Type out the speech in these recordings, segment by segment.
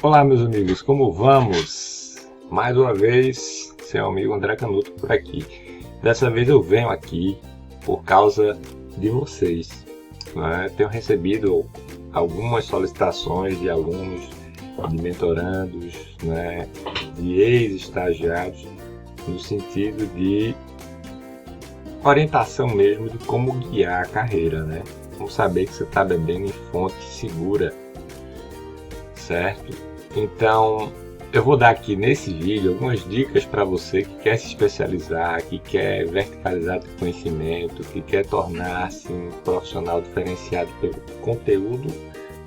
Olá, meus amigos, como vamos? Mais uma vez, seu amigo André Canuto por aqui. Dessa vez eu venho aqui por causa de vocês, né? Tenho recebido algumas solicitações de alunos, de mentorandos, né? De ex-estagiários, no sentido de orientação mesmo de como guiar a carreira, né? Como saber que você está bebendo em fonte segura, certo? Então, eu vou dar aqui nesse vídeo algumas dicas para você que quer se especializar, que quer verticalizar seu conhecimento, que quer tornar-se um profissional diferenciado pelo conteúdo,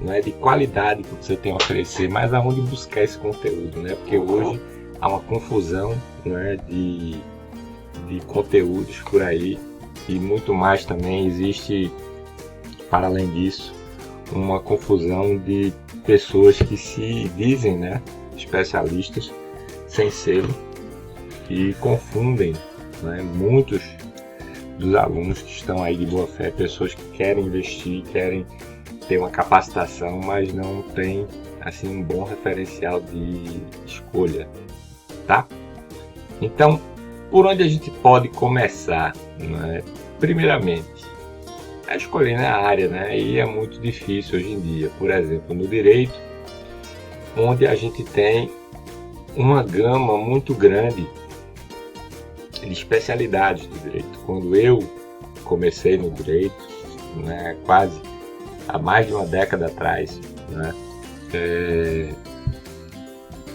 né, de qualidade que você tem a oferecer, mas aonde buscar esse conteúdo, né? Porque hoje há uma confusão, né, de conteúdos por aí e muito mais também existe, para além disso, uma confusão de pessoas que se dizem, né, especialistas sem ser e confundem, né, muitos dos alunos que estão aí de boa fé, pessoas que querem investir, querem ter uma capacitação, mas não tem assim um bom referencial de escolha, tá? Então, por onde a gente pode começar, né? Primeiramente, a escolher a área, né? E é muito difícil hoje em dia. Por exemplo, no direito, onde a gente tem uma gama muito grande de especialidades do direito. Quando eu comecei no direito, né, quase há mais de uma década atrás, né,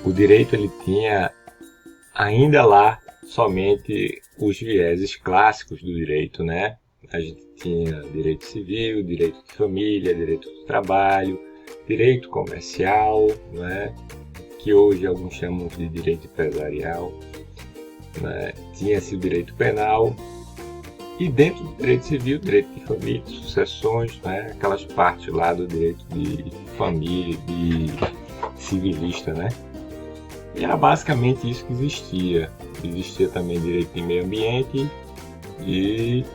o direito ele tinha ainda lá somente os vieses clássicos do direito, né? A gente tinha direito civil, direito de família, direito do trabalho, direito comercial, né? Que hoje alguns chamam de direito empresarial, né? Tinha-se o direito penal e dentro do direito civil, direito de família, sucessões, né? Aquelas partes lá do direito de família, de civilista, né? E era basicamente isso que existia. Existia também direito de meio ambiente e,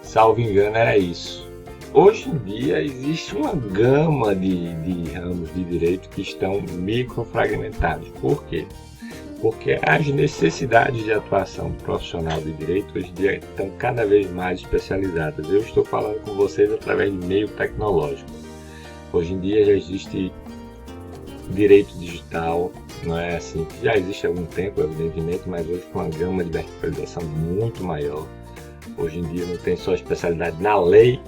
salvo engano, era isso. Hoje em dia existe uma gama de ramos de direito que estão microfragmentados. Por quê? Porque as necessidades de atuação profissional de direito hoje em dia estão cada vez mais especializadas. Eu estou falando com vocês através de meio tecnológico. Hoje em dia já existe direito digital, não é assim, que já existe há algum tempo, evidentemente, mas hoje com uma gama de verticalização muito maior. Hoje em dia não tem só especialidade na lei,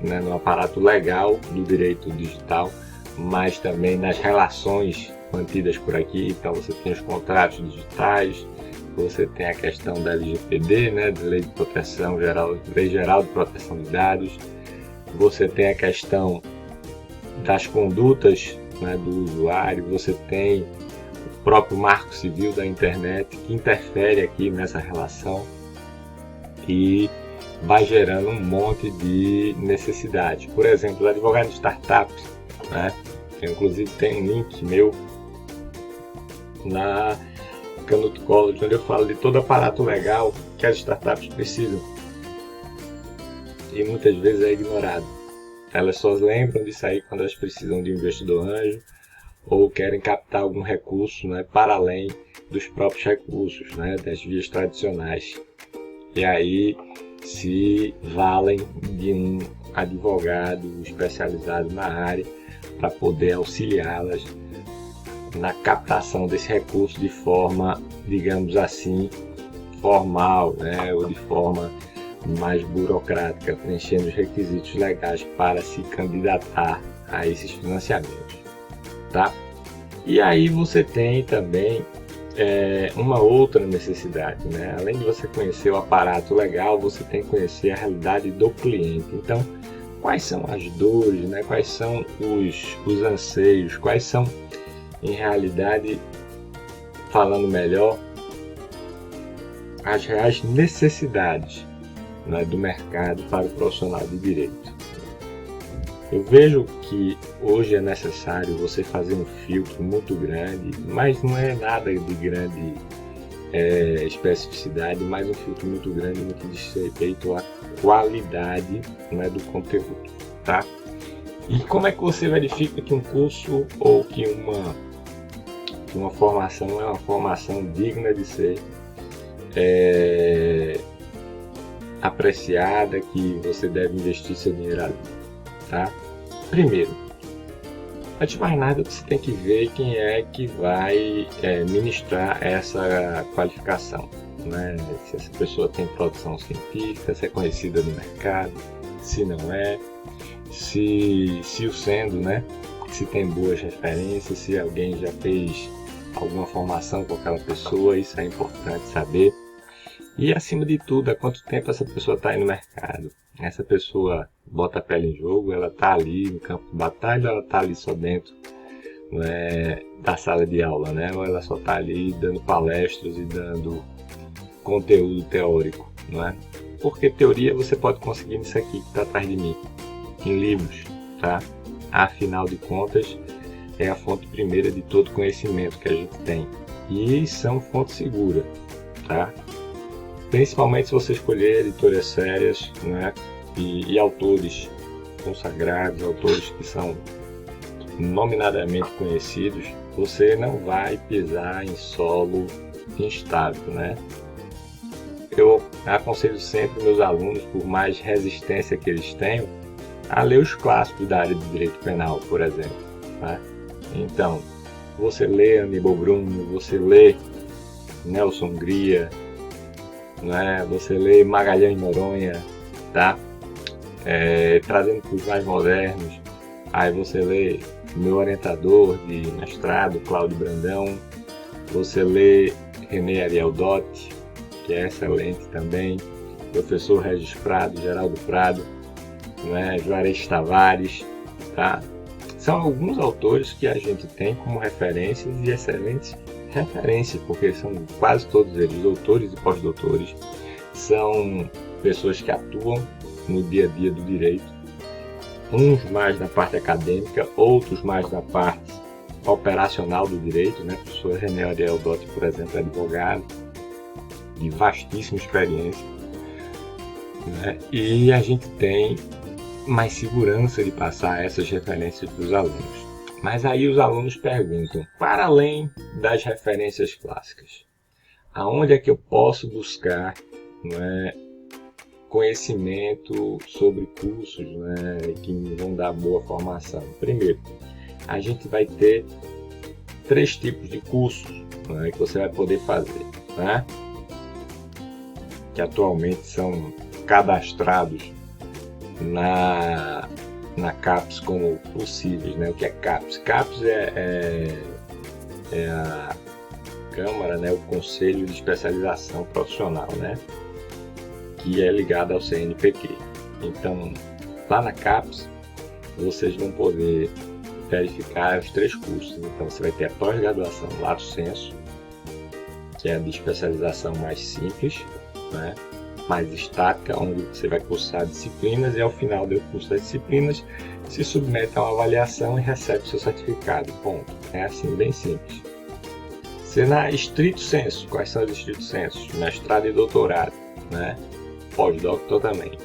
né, no aparato legal do direito digital, mas também nas relações mantidas por aqui. Então você tem os contratos digitais, você tem a questão da LGPD, né, da Lei de Proteção Geral, Lei Geral de Proteção de Dados, você tem a questão das condutas, né, do usuário, você tem o próprio marco civil da internet que interfere aqui nessa relação e vai gerando um monte de necessidades. Por exemplo, o advogado de startups, né? Inclusive tem um link meu na Canuto College, onde eu falo de todo o aparato legal que as startups precisam e muitas vezes é ignorado. Elas só lembram disso aí quando elas precisam de um investidor anjo ou querem captar algum recurso, né, para além dos próprios recursos, né, das vias tradicionais. E aí se valem de um advogado especializado na área para poder auxiliá-las na captação desse recurso de forma, digamos assim, formal, né, ou de forma mais burocrática, preenchendo os requisitos legais para se candidatar a esses financiamentos, tá? E aí você tem também uma outra necessidade, né? Além de você conhecer o aparato legal, você tem que conhecer a realidade do cliente. Então, quais são as dores, né? Quais são os anseios, quais são, em realidade, falando melhor, as reais necessidades, né, do mercado para o profissional de direito. Eu vejo que hoje é necessário você fazer um filtro muito grande, mas não é nada de grande especificidade, mas um filtro muito grande no que diz respeito à qualidade, né, do conteúdo, tá? E como é que você verifica que um curso ou que uma formação é uma formação digna de ser apreciada, que você deve investir seu dinheiro ali, tá? Primeiro, antes de mais nada, você tem que ver quem é que vai ministrar essa qualificação, né? Se essa pessoa tem produção científica, se é conhecida no mercado, se não é, se o sendo, né? Se tem boas referências, se alguém já fez alguma formação com aquela pessoa, isso é importante saber. E acima de tudo, há quanto tempo essa pessoa está aí no mercado? Essa pessoa bota a pele em jogo, ela está ali no campo de batalha, ela está ali só dentro, né, da sala de aula, né? Ou ela só está ali dando palestras e dando conteúdo teórico, não é? Porque teoria você pode conseguir nisso aqui que está atrás de mim, em livros, tá? Afinal de contas, é a fonte primeira de todo conhecimento que a gente tem. E são fontes seguras, tá? Principalmente se você escolher editoras sérias, né? E autores consagrados, autores que são nominadamente conhecidos, você não vai pisar em solo instável, né? Eu aconselho sempre meus alunos, por mais resistência que eles tenham, a ler os clássicos da área de direito penal, por exemplo, tá? Então, você lê Aníbal Bruno, você lê Nelson Hungria, né? Você lê Magalhães Noronha, tá? Trazendo para os mais modernos, aí você lê meu orientador de mestrado, Cláudio Brandão, você lê René Ariel Dotti, que é excelente também, professor Regis Prado, Geraldo Prado, né? Juarez Tavares, tá? São alguns autores que a gente tem como referências e excelentes referências, porque são quase todos eles doutores e pós-doutores, são pessoas que atuam no dia a dia do direito, uns mais na parte acadêmica, outros mais na parte operacional do direito, né? O professor René Ariel Dotti, por exemplo, é advogado de vastíssima experiência, né? E a gente tem mais segurança de passar essas referências para os alunos. Mas aí os alunos perguntam, para além das referências clássicas, aonde é que eu posso buscar, né, conhecimento sobre cursos, né, que me vão dar boa formação? Primeiro, a gente vai ter 3 tipos de cursos, né, que você vai poder fazer, né, que atualmente são cadastrados na CAPES como possíveis, né? O que é CAPES? CAPES é a Câmara, né? O Conselho de Especialização Profissional, né? Que é ligado ao CNPq. Então, lá na CAPES, vocês vão poder verificar os 3 cursos. Então, você vai ter a pós-graduação Lato Sensu, que é a de especialização mais simples, né? Mais estática, onde você vai cursar disciplinas e ao final do curso das disciplinas se submete a uma avaliação e recebe seu certificado. Ponto. É assim, bem simples. Se na estrito sensu, quais são os estritos sensus? Mestrado e doutorado, né? Pós-doutor também.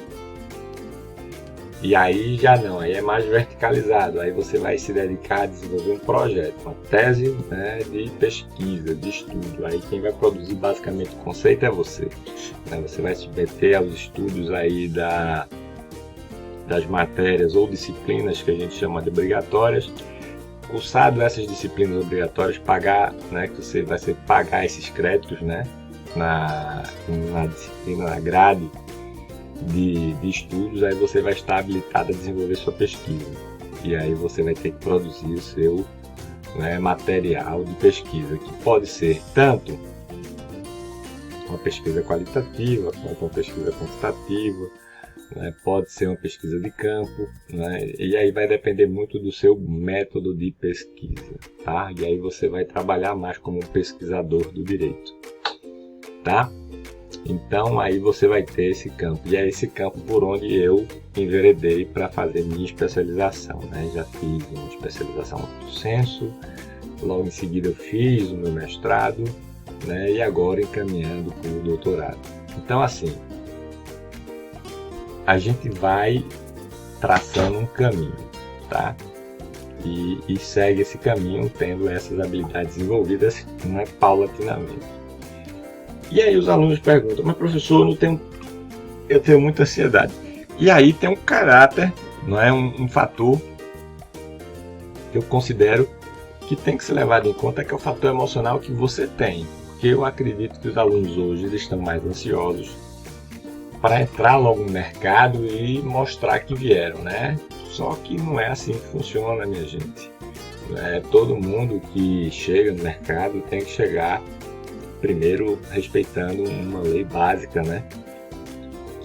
E aí já não, aí é mais verticalizado, aí você vai se dedicar a desenvolver um projeto, uma tese, né, de pesquisa, de estudo. Aí quem vai produzir basicamente o conceito é você, né? Você vai se meter aos estudos aí das matérias ou disciplinas que a gente chama de obrigatórias. Cursado essas disciplinas obrigatórias, pagar, né, que você vai pagar esses créditos, né, na disciplina, na grade de estudos, aí você vai estar habilitado a desenvolver sua pesquisa. E aí você vai ter que produzir o seu, né, material de pesquisa, que pode ser tanto uma pesquisa qualitativa, quanto uma pesquisa quantitativa, né, pode ser uma pesquisa de campo, né, e aí vai depender muito do seu método de pesquisa, tá? E aí você vai trabalhar mais como um pesquisador do direito, tá? Então aí você vai ter esse campo, e é esse campo por onde eu enveredei para fazer minha especialização, né? Já fiz uma especialização no senso, logo em seguida eu fiz o meu mestrado, né? E agora encaminhando para o doutorado. Então assim, a gente vai traçando um caminho, tá? E segue esse caminho tendo essas habilidades desenvolvidas, né, paulatinamente. E aí os alunos perguntam, mas professor, eu tenho muita ansiedade. E aí tem um caráter, não é, um fator que eu considero que tem que ser levado em conta, que é o fator emocional que você tem. Porque eu acredito que os alunos hoje eles estão mais ansiosos para entrar logo no mercado e mostrar que vieram, né? Só que não é assim que funciona, minha gente. Todo mundo que chega no mercado tem que chegar primeiro respeitando uma lei básica, né?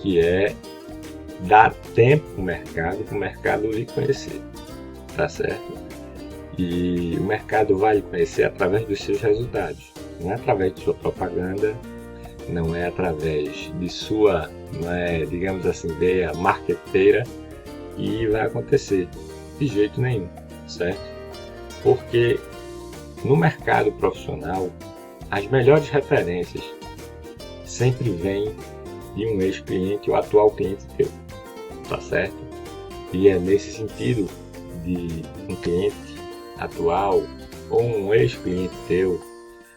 Que é dar tempo para o mercado lhe conhecer, tá certo? E o mercado vai lhe conhecer através dos seus resultados, não é através de sua propaganda, não é através de sua, digamos assim, ideia marqueteira, e vai acontecer de jeito nenhum, certo? Porque no mercado profissional, as melhores referências sempre vêm de um ex-cliente ou atual cliente teu, tá certo? E é nesse sentido de um cliente atual ou um ex-cliente teu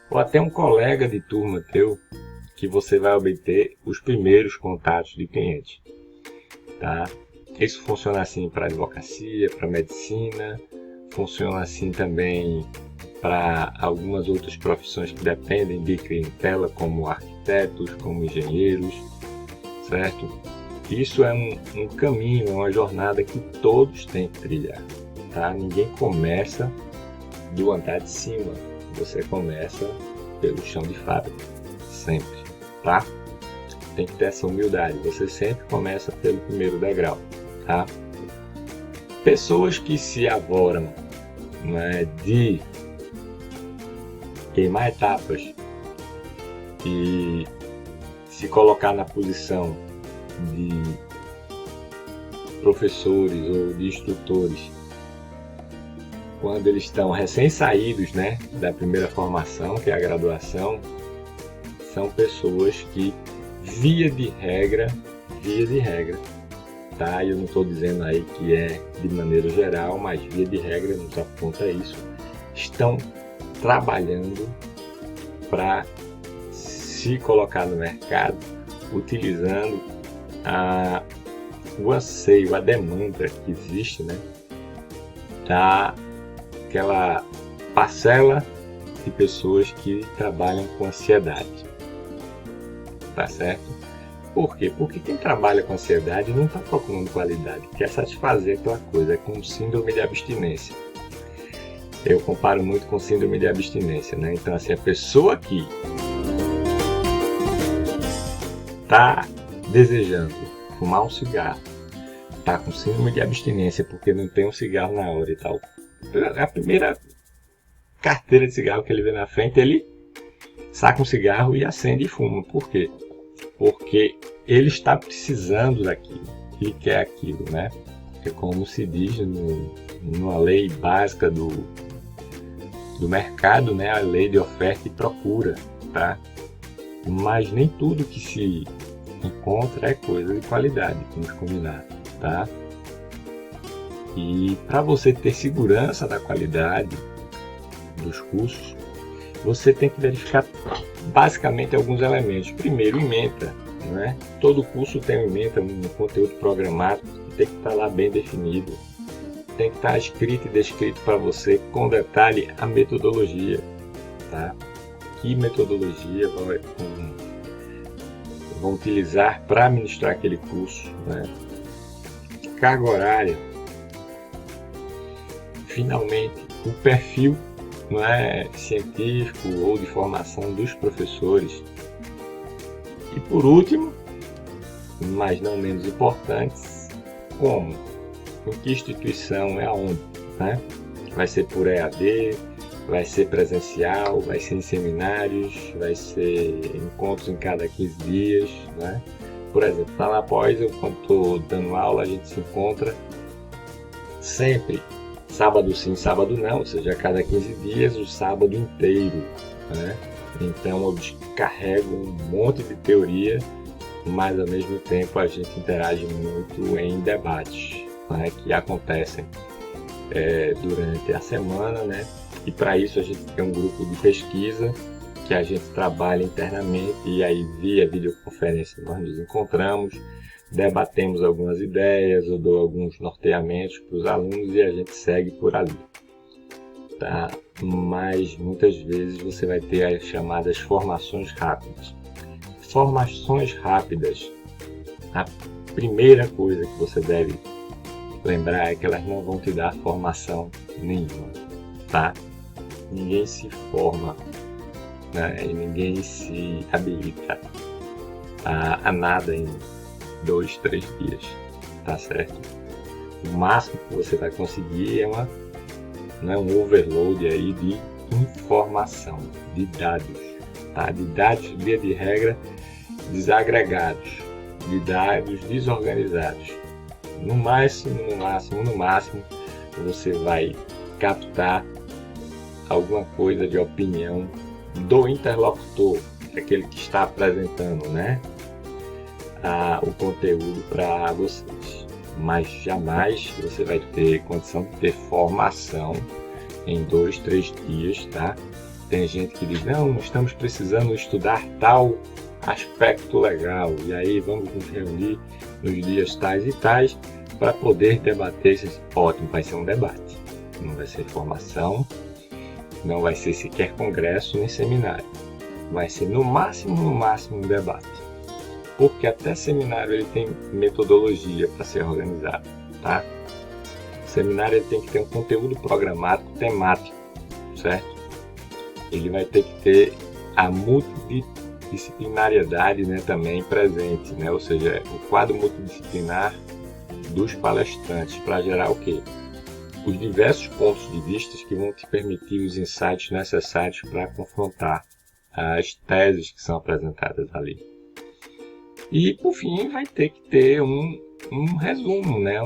ou até um colega de turma teu que você vai obter os primeiros contatos de cliente, tá? Isso funciona assim para advocacia, para medicina, funciona assim também para algumas outras profissões que dependem de clientela, como arquitetos, como engenheiros, certo? Isso é um caminho, é uma jornada que todos têm que trilhar, tá? Ninguém começa do andar de cima, você começa pelo chão de fábrica, sempre, tá? Tem que ter essa humildade, você sempre começa pelo primeiro degrau, tá? Pessoas que se avoram, de queimar etapas e se colocar na posição de professores ou de instrutores quando eles estão recém-saídos, né, da primeira formação, que é a graduação, são pessoas que, via de regra, tá? Eu não estou dizendo aí que é de maneira geral, mas via de regra nos aponta isso, estão trabalhando para se colocar no mercado, utilizando o anseio, a demanda que existe, né, daquela parcela de pessoas que trabalham com ansiedade, tá certo? Por quê? Porque quem trabalha com ansiedade não está procurando qualidade, quer satisfazer aquela coisa, é como síndrome de abstinência. Eu comparo muito com síndrome de abstinência, né? Então, assim, a pessoa que está desejando fumar um cigarro, está com síndrome de abstinência porque não tem um cigarro na hora e tal, a primeira carteira de cigarro que ele vê na frente, ele saca um cigarro e acende e fuma. Por quê? Porque ele está precisando daquilo, ele quer aquilo, né? É como se diz numa lei básica do mercado, né? A lei de oferta e procura, tá? Mas nem tudo que se encontra é coisa de qualidade, vamos combinar, tá? E para você ter segurança da qualidade dos cursos, você tem que verificar basicamente alguns elementos. Primeiro, ementa, né? Todo curso tem um ementa, um conteúdo programático que tem que estar lá bem definido. Tem que estar escrito e descrito para você com detalhe a metodologia, tá? Que metodologia vão utilizar para ministrar aquele curso, né? Carga horária. Finalmente, o perfil, não é, científico ou de formação dos professores. E por último, mas não menos importante, como? Em que instituição é aonde, né? Vai ser por EAD, vai ser presencial, vai ser em seminários, vai ser encontros em cada 15 dias, né? Por exemplo, lá na pós, eu quando estou dando aula, a gente se encontra sempre, sábado sim, sábado não, ou seja, a cada 15 dias, o sábado inteiro, né? Então eu descarrego um monte de teoria, mas ao mesmo tempo a gente interage muito em debates, né, que acontecem durante a semana, né? E para isso a gente tem um grupo de pesquisa que a gente trabalha internamente e aí via videoconferência nós nos encontramos, debatemos algumas ideias, eu dou alguns norteamentos para os alunos e a gente segue por ali. Tá? Mas muitas vezes você vai ter as chamadas formações rápidas. Formações rápidas, a primeira coisa que você deve lembrar é que elas não vão te dar formação nenhuma, tá? Ninguém se forma, né? E ninguém se habilita a nada em 2, 3 dias, tá certo? O máximo que você vai conseguir é um overload aí de informação, de dados, tá? De dados, via de regra, desagregados, de dados desorganizados. No máximo, você vai captar alguma coisa de opinião do interlocutor, aquele que está apresentando, né, o conteúdo para vocês. Mas jamais você vai ter condição de ter formação em 2, 3 dias, tá? Tem gente que diz, não, estamos precisando estudar tal aspecto legal, e aí vamos nos reunir nos dias tais e tais para poder debater esses. Ótimo, vai ser um debate, não vai ser formação, não vai ser sequer congresso nem seminário, vai ser no máximo um debate, porque até seminário ele tem metodologia para ser organizado, tá? O seminário ele tem que ter um conteúdo programático temático, certo? Ele vai ter que ter a multidisciplinariedade, né, também presente, né? Ou seja, o quadro multidisciplinar dos palestrantes para gerar o quê? Os diversos pontos de vista que vão te permitir os insights necessários para confrontar as teses que são apresentadas ali. E, por fim, vai ter que ter um resumo, né?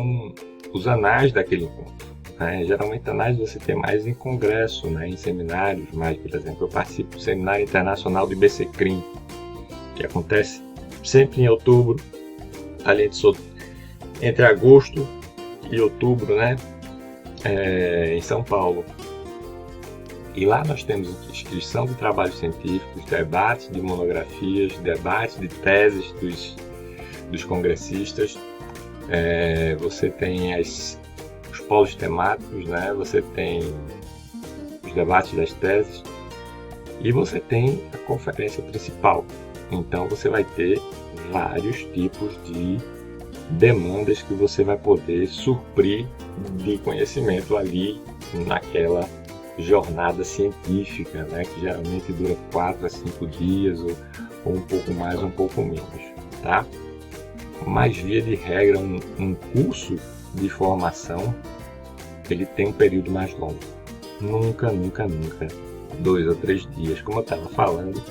Os anais daquele encontro. Né? Geralmente, anais você tem mais em congresso, né? Em seminários, mas, por exemplo, eu participo do Seminário Internacional do IBCCRIM, que acontece sempre em outubro, ali entre agosto e outubro, né? Em São Paulo. E lá nós temos inscrição de trabalhos científicos, debates de monografias, debates de teses dos congressistas. Você tem os polos temáticos, né? Você tem os debates das teses e você tem a conferência principal. Então você vai ter vários tipos de demandas que você vai poder suprir de conhecimento ali naquela jornada científica, né, que geralmente dura 4 a 5 dias ou um pouco mais ou um pouco menos, tá? Mas via de regra um curso de formação ele tem um período mais longo, nunca 2 ou 3 dias, como eu estava falando,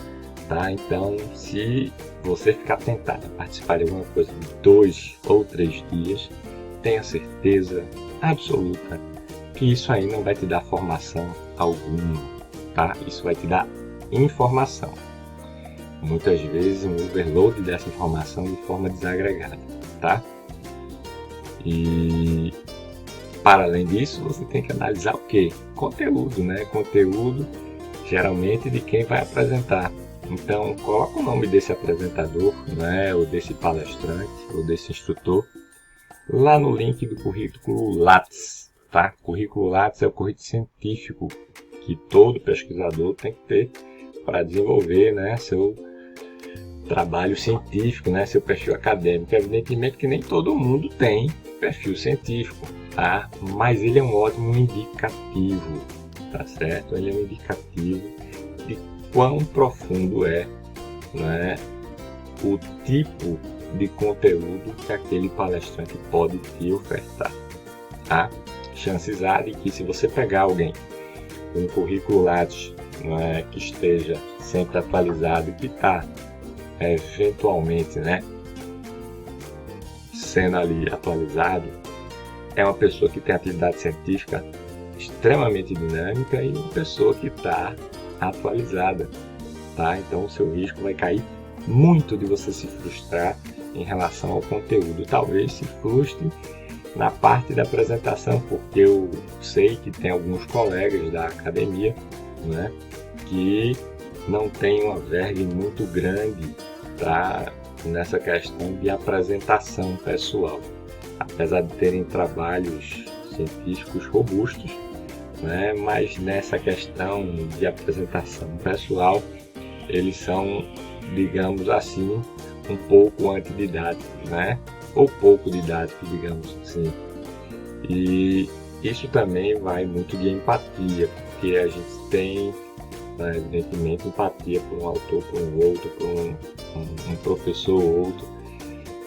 tá? Então, se você ficar tentado a participar de alguma coisa de 2 ou 3 dias, tenha certeza absoluta que isso aí não vai te dar formação alguma, tá? Isso vai te dar informação. Muitas vezes um overload dessa informação de forma desagregada, tá? E para além disso, você tem que analisar o quê? Conteúdo, né? Conteúdo geralmente de quem vai apresentar. Então, coloca o nome desse apresentador, né? Ou desse palestrante, ou desse instrutor, lá no link do currículo Lattes, tá? Currículo Lattes é o currículo científico que todo pesquisador tem que ter para desenvolver, né, seu trabalho científico, né, seu perfil acadêmico. Evidentemente que nem todo mundo tem perfil científico, tá? Mas ele é um ótimo indicativo, tá certo? Ele é um indicativo de quão profundo é, né, o tipo de conteúdo que aquele palestrante pode te ofertar, tá? Chances há de que se você pegar alguém com um currículo Lattes, né, que esteja sempre atualizado e que está eventualmente, né, sendo ali atualizado, é uma pessoa que tem atividade científica extremamente dinâmica e uma pessoa que está atualizada, tá? Então o seu risco vai cair muito de você se frustrar em relação ao conteúdo. Talvez se frustre na parte da apresentação, porque eu sei que tem alguns colegas da academia, né, que não tem uma verve muito grande nessa questão de apresentação pessoal. Apesar de terem trabalhos científicos robustos, né, mas nessa questão de apresentação pessoal, eles são, digamos assim, um pouco antididáticos, né, ou pouco didáticos, digamos assim. E isso também vai muito de empatia, porque a gente tem, né, evidentemente, empatia por um autor, por um outro, por um professor ou outro,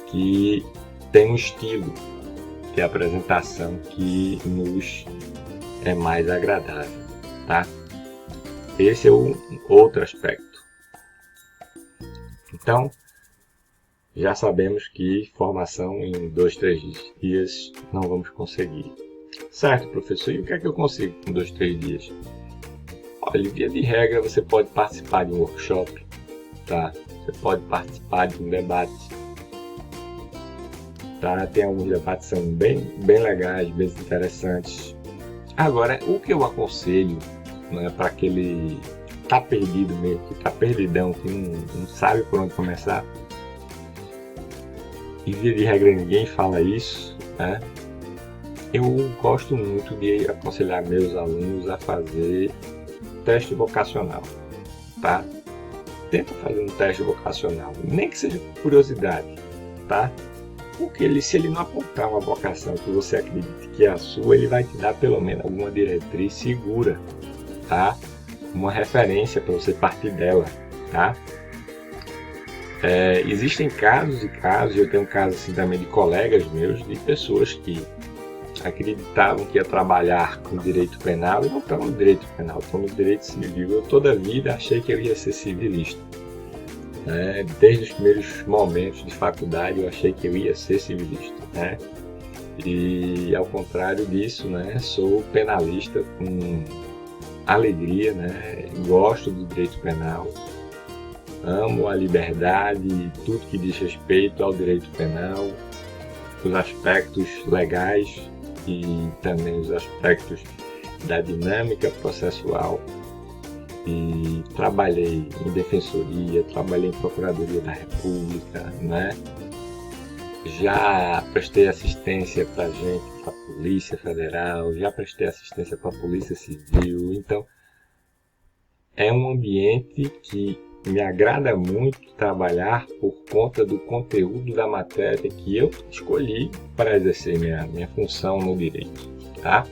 que tem um estilo de apresentação que nos é mais agradável, tá? Esse é um outro aspecto. Então, já sabemos que formação em 2, 3 dias não vamos conseguir. Certo, professor, e o que é que eu consigo com 2, 3 dias? Olha, via de regra, você pode participar de um workshop, tá? Você pode participar de um debate, tá? Tem alguns debates que são bem legais, bem interessantes. Agora, o que eu aconselho, né, para aquele que está perdido mesmo, que está perdidão, que não sabe por onde começar, e via de regra ninguém fala isso, né? Eu gosto muito de aconselhar meus alunos a fazer teste vocacional, tá? Tenta fazer um teste vocacional, nem que seja por curiosidade, tá? Porque se ele não apontar uma vocação que você acredita que é a sua, ele vai te dar pelo menos alguma diretriz segura, tá? Uma referência para você partir dela, tá? Existem casos e casos, eu tenho um caso assim também de colegas meus, de pessoas que acreditavam que ia trabalhar com direito penal e não estão no direito penal, estão no direito civil. Eu toda a vida achei que eu ia ser civilista. Desde os primeiros momentos de faculdade eu achei que eu ia ser civilista, né? E ao contrário disso, né, sou penalista com alegria, né? Gosto do direito penal, amo a liberdade e tudo que diz respeito ao direito penal, os aspectos legais e também os aspectos da dinâmica processual. E trabalhei em defensoria, trabalhei em procuradoria da República, né? Já prestei assistência para gente, para a Polícia Federal, já prestei assistência para a Polícia Civil. Então, é um ambiente que me agrada muito trabalhar por conta do conteúdo da matéria que eu escolhi para exercer minha função no direito, tá?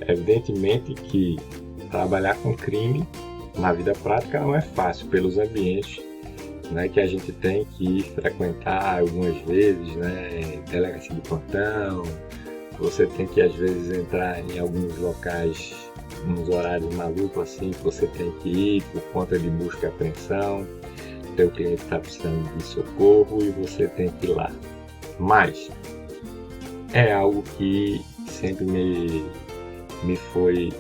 Evidentemente que trabalhar com crime na vida prática não é fácil pelos ambientes, né, que a gente tem que frequentar algumas vezes, né, delegacia de plantão, você tem que às vezes entrar em alguns locais nos horários malucos assim, que você tem que ir por conta de busca e apreensão, teu cliente está precisando de socorro e você tem que ir lá. Mas é algo que sempre me foi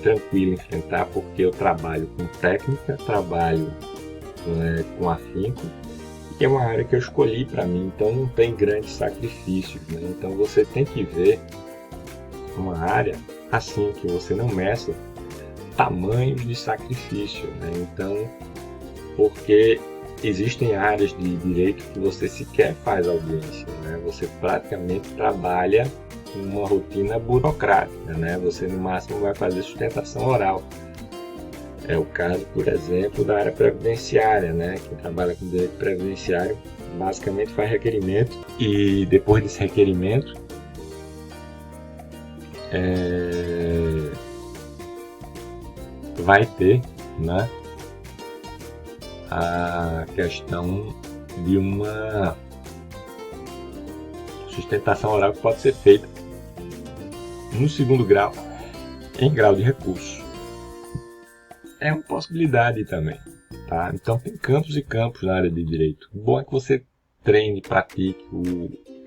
tranquilo enfrentar, porque eu trabalho com técnica, trabalho com afinco, que é uma área que eu escolhi para mim, então não tem grandes sacrifícios, né? Então você tem que ver uma área assim, que você não meça tamanhos de sacrifício, né? Então, porque existem áreas de direito que você sequer faz audiência, né? Você praticamente trabalha uma rotina burocrática, né? Você no máximo vai fazer sustentação oral. É o caso, por exemplo, da área previdenciária, né? Quem trabalha com direito previdenciário basicamente faz requerimento e depois desse requerimento vai ter, né, a questão de uma sustentação oral que pode ser feita no segundo grau, em grau de recurso. É uma possibilidade também, tá? Então tem campos e campos na área de direito. O bom é que você treine, pratique.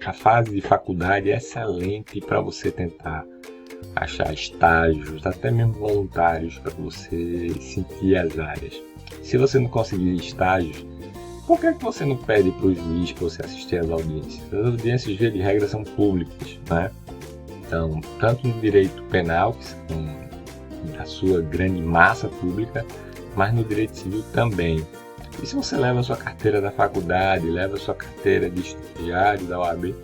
A fase de faculdade é excelente para você tentar achar estágios, até mesmo voluntários, para você sentir as áreas. Se você não conseguir estágios, Por que você não pede para o juiz para você assistir às audiências? As audiências, via de regra, são públicas, né? Então, tanto no direito penal, que são a sua grande massa pública, mas no direito civil também. E se você leva a sua carteira da faculdade, leva a sua carteira de estagiário da OAB,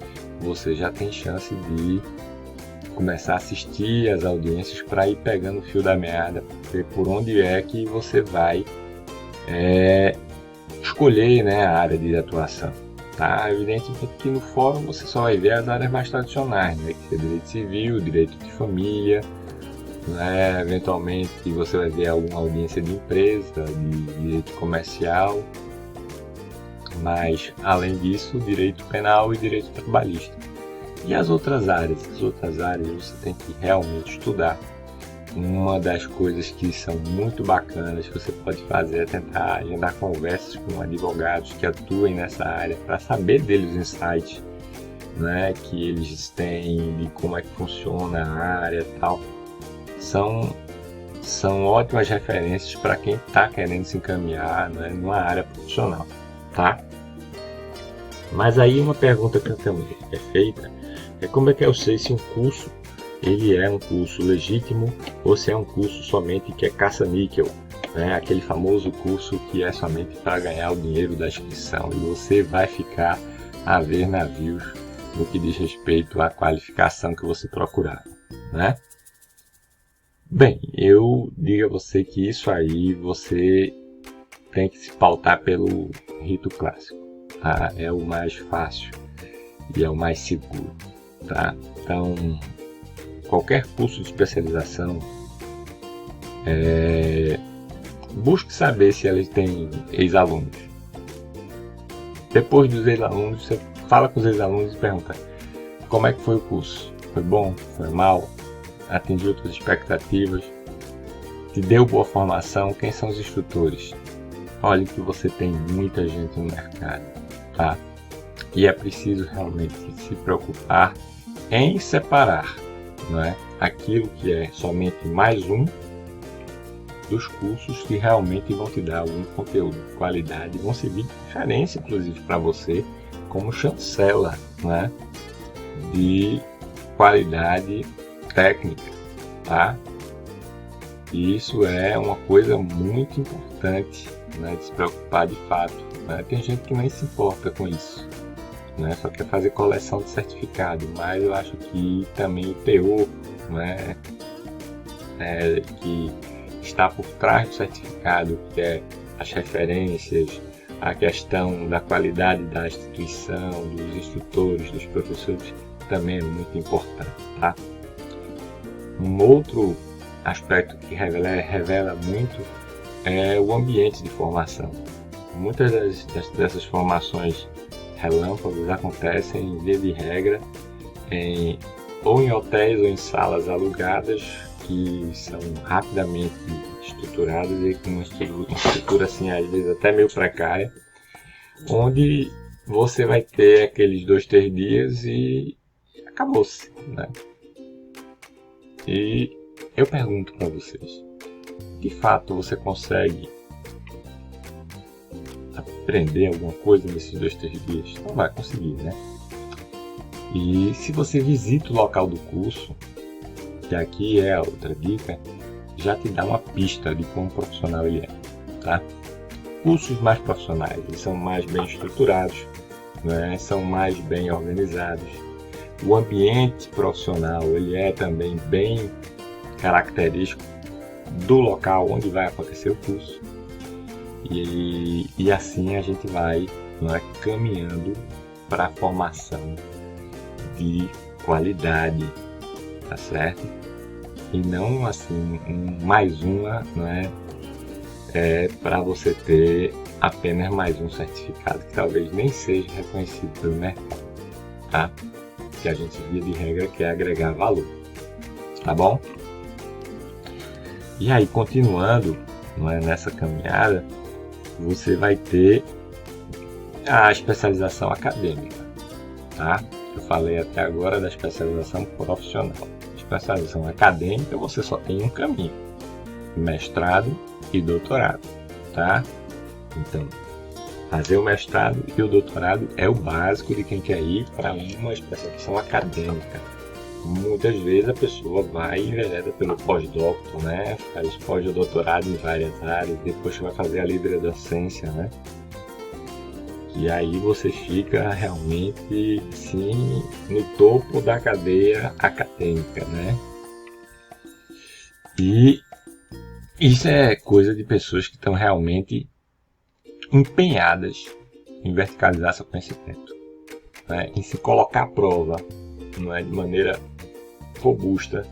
você já tem chance de começar a assistir às audiências para ir pegando o fio da meada, ver por onde é que você vai escolher, né, a área de atuação. Tá? Evidentemente que no fórum você só vai ver as áreas mais tradicionais, né, que é direito civil, direito de família, né, eventualmente você vai ver alguma audiência de empresa, de direito comercial, mas além disso, direito penal e direito trabalhista. E as outras áreas? As outras áreas você tem que realmente estudar. Uma das coisas que são muito bacanas que você pode fazer é tentar agendar conversas com advogados que atuem nessa área para saber deles os insights, né, que eles têm de como é que funciona a área e tal. São ótimas referências para quem está querendo se encaminhar, né, numa área profissional, tá? Mas aí uma pergunta que também é feita é como é que eu sei se um curso ele é um curso legítimo ou se é um curso somente que é caça-níquel, né? Aquele famoso curso que é somente para ganhar o dinheiro da inscrição e você vai ficar a ver navios no que diz respeito à qualificação que você procurar, né? Bem, eu digo a você que isso aí você tem que se pautar pelo rito clássico, tá? É o mais fácil e é o mais seguro, tá? Então, qualquer curso de especialização, busque saber se eles têm ex-alunos. Depois dos ex-alunos, você fala com os ex-alunos e pergunta como é que foi o curso? Foi bom? Foi mal? Atingiu suas expectativas? Te deu boa formação? Quem são os instrutores? Olha que você tem muita gente no mercado, tá? E é preciso realmente se preocupar em separar, não é, aquilo que é somente mais um dos cursos que realmente vão te dar algum conteúdo de qualidade, vão servir de referência, inclusive, para você como chancela, né, de qualidade técnica, tá? E isso é uma coisa muito importante, né, de se preocupar de fato, né? Tem gente que nem se importa com isso, né? Só quer fazer coleção de certificado, mas eu acho que também o teor, né, que está por trás do certificado, que é as referências, a questão da qualidade da instituição, dos instrutores, dos professores, também é muito importante, tá? Um outro aspecto que revela muito é o ambiente de formação. Muitas dessas formações relâmpagos acontecem, via de regra, ou em hotéis ou em salas alugadas, que são rapidamente estruturadas e com uma estrutura assim, às vezes até meio precária, onde você vai ter aqueles 2-3 dias e acabou-se, né? E eu pergunto para vocês, de fato você consegue aprender alguma coisa nesses 2-3 dias? Não vai conseguir, né? E se você visita o local do curso, que aqui é a outra dica, já te dá uma pista de como profissional ele é, tá? Cursos mais profissionais, eles são mais bem estruturados, né? São mais bem organizados. O ambiente profissional, ele é também bem característico do local onde vai acontecer o curso. E assim a gente vai, não é, caminhando para a formação de qualidade, tá certo? E não assim mais uma, não é, para você ter apenas mais um certificado que talvez nem seja reconhecido pelo mercado, tá? Que a gente via de regra quer agregar valor, tá bom? E aí, continuando, não é, nessa caminhada, você vai ter a especialização acadêmica, tá? Eu falei até agora da especialização profissional. Especialização acadêmica, você só tem um caminho: mestrado e doutorado, tá? Então, Fazer o mestrado e o doutorado é o básico de quem quer ir para uma especialização acadêmica. Muitas vezes a pessoa vai e envereda pelo pós-doutor, né? Faz pós-doutorado em várias áreas, depois vai fazer a livre docência, né? E aí você fica realmente, sim, no topo da cadeia acadêmica, né? E isso é coisa de pessoas que estão realmente empenhadas em verticalizar seu conhecimento, né? Em se colocar à prova, não é, de maneira robusta,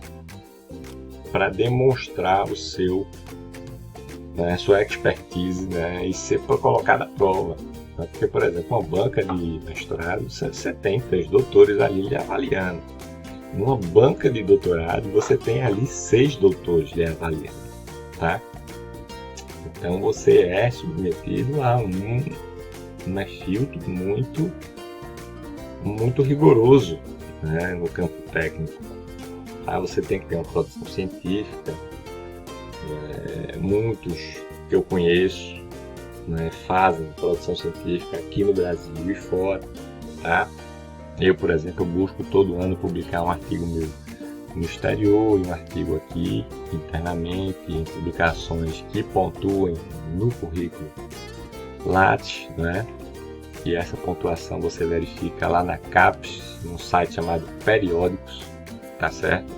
para demonstrar o seu, né, sua expertise, né, e ser colocado à prova. Né? Porque, por exemplo, uma banca de mestrado, você tem 3 doutores ali lhe avaliando. Numa banca de doutorado, você tem ali 6 doutores lhe avaliando, tá? Então você é submetido a um filtro muito rigoroso, né, no campo técnico. Tá? Você tem que ter uma produção científica. Muitos que eu conheço, né, fazem produção científica aqui no Brasil e fora. Tá? Eu, por exemplo, busco todo ano publicar um artigo meu no exterior e um artigo aqui internamente, em publicações que pontuem no currículo Lattes, né? E essa pontuação você verifica lá na CAPES, num site chamado Periódicos, tá certo?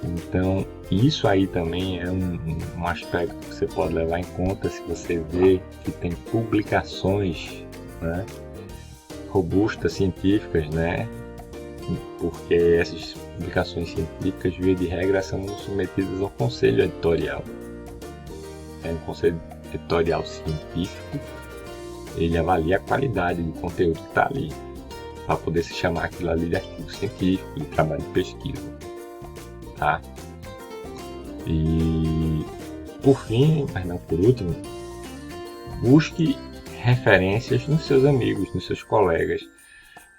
Então, isso aí também é um aspecto que você pode levar em conta se você vê que tem publicações, né, robustas, científicas, né? Porque essas publicações científicas, via de regra, são submetidas ao conselho editorial. É um conselho editorial científico, ele avalia a qualidade do conteúdo que está ali, para poder se chamar aquilo ali de artigo científico, de trabalho de pesquisa. Tá? E, por fim, mas não por último, busque referências nos seus amigos, nos seus colegas,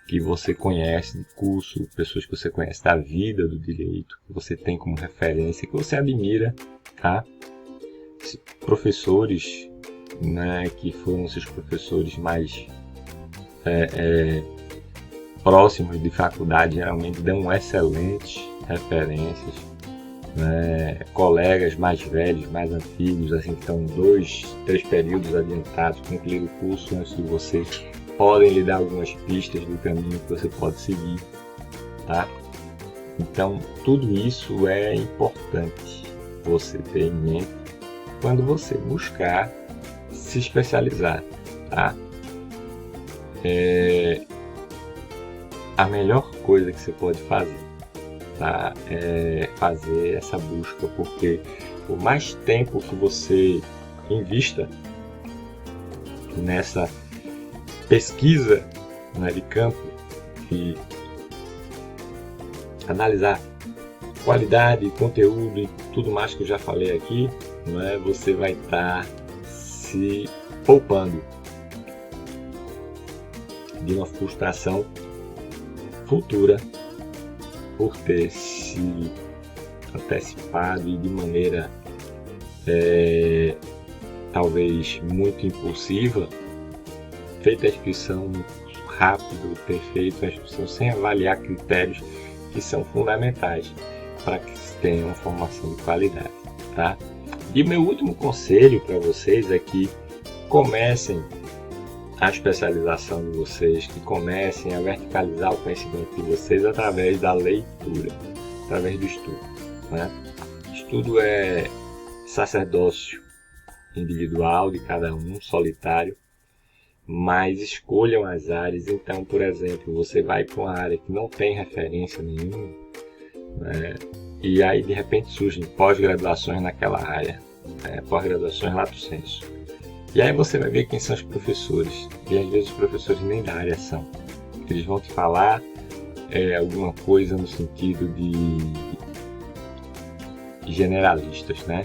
que você conhece de curso, pessoas que você conhece da vida do direito, que você tem como referência, que você admira, tá? Professores, né, que foram seus professores mais próximos de faculdade, geralmente dão excelentes referências, né? Colegas mais velhos, mais antigos, assim, que estão 2, 3 períodos adiantados, concluíram o curso antes de você, podem lhe dar algumas pistas do caminho que você pode seguir, tá? Então, tudo isso é importante você ter em mente quando você buscar se especializar, tá? A melhor coisa que você pode fazer, tá, é fazer essa busca, porque por mais tempo que você invista nessa pesquisa, né, de campo, e analisar qualidade, conteúdo e tudo mais que eu já falei aqui, né, você vai estar se poupando de uma frustração futura por ter se antecipado e de maneira talvez muito impulsiva, feito a inscrição no curso rápido, ter feito a inscrição sem avaliar critérios que são fundamentais para que se tenha uma formação de qualidade, tá? E o meu último conselho para vocês é que comecem a especialização de vocês, que comecem a verticalizar o conhecimento de vocês através da leitura, através do estudo, né? Estudo é sacerdócio individual de cada um, solitário, mas escolham as áreas. Então, por exemplo, você vai para uma área que não tem referência nenhuma, né? E aí de repente surgem pós-graduações naquela área, pós-graduações lato sensu. E aí você vai ver quem são os professores, e às vezes os professores nem da área são. Eles vão te falar alguma coisa no sentido de generalistas, né?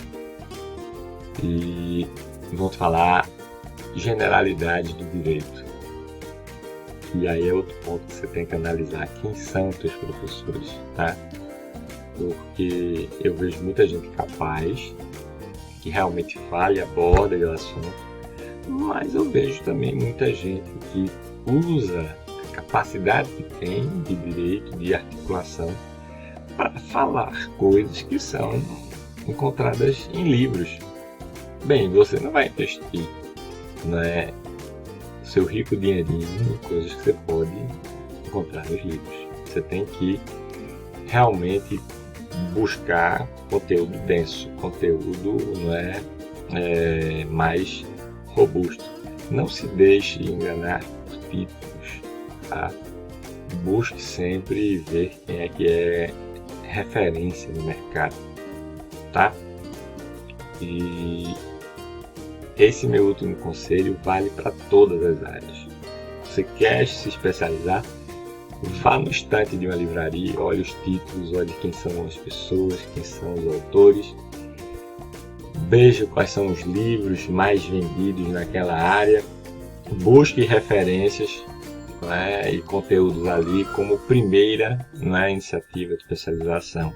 E vão te falar generalidades do direito. E aí é outro ponto que você tem que analisar, quem são os teus professores, tá? Porque eu vejo muita gente capaz, que realmente fala e aborda o assunto, mas eu vejo também muita gente que usa a capacidade que tem de direito, de articulação, para falar coisas que são encontradas em livros. Bem, você não vai investir, né, seu rico dinheirinho em coisas que você pode encontrar nos livros. Você tem que realmente buscar conteúdo denso, conteúdo mais robusto. Não se deixe enganar por títulos, tá? Busque sempre ver quem é que é referência no mercado, tá? E esse meu último conselho vale para todas as áreas. Você quer se especializar? Vá no estante de uma livraria, olhe os títulos, olhe quem são as pessoas, quem são os autores, veja quais são os livros mais vendidos naquela área, busque referências, né, e conteúdos ali como primeira, né, iniciativa de especialização.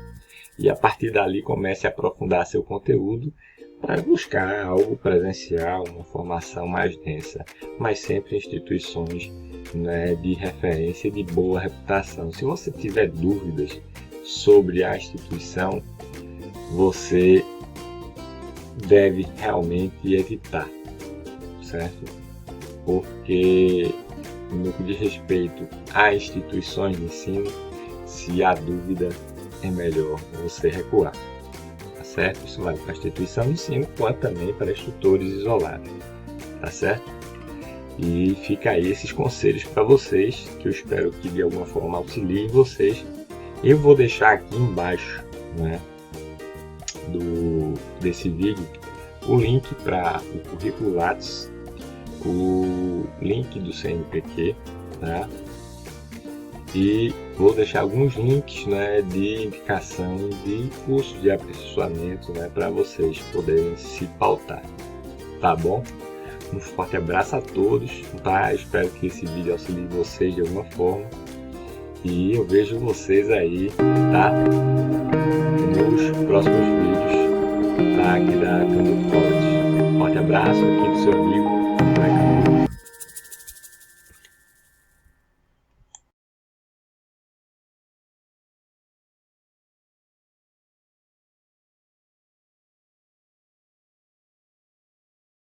E a partir dali comece a aprofundar seu conteúdo para buscar algo presencial, uma formação mais densa, mas sempre em instituições, né, de referência e de boa reputação. Se você tiver dúvidas sobre a instituição, você deve realmente evitar, certo? Porque no que diz respeito a instituições de ensino, se há dúvida, é melhor você recuar, tá certo? Isso vale para a instituição de ensino, quanto também para instrutores isolados, tá certo? E fica aí esses conselhos para vocês, que eu espero que de alguma forma auxiliem vocês. Eu vou deixar aqui embaixo, né, desse vídeo o link para o currículo Lattes, o link do CNPq, tá? E vou deixar alguns links, né, de indicação de cursos de aperfeiçoamento, né, para vocês poderem se pautar, tá bom? Um forte abraço a todos, tá? Espero que esse vídeo auxilie vocês de alguma forma. E eu vejo vocês aí, tá? Nos próximos vídeos, tá? Aqui da Canduto College. Forte abraço aqui do seu amigo,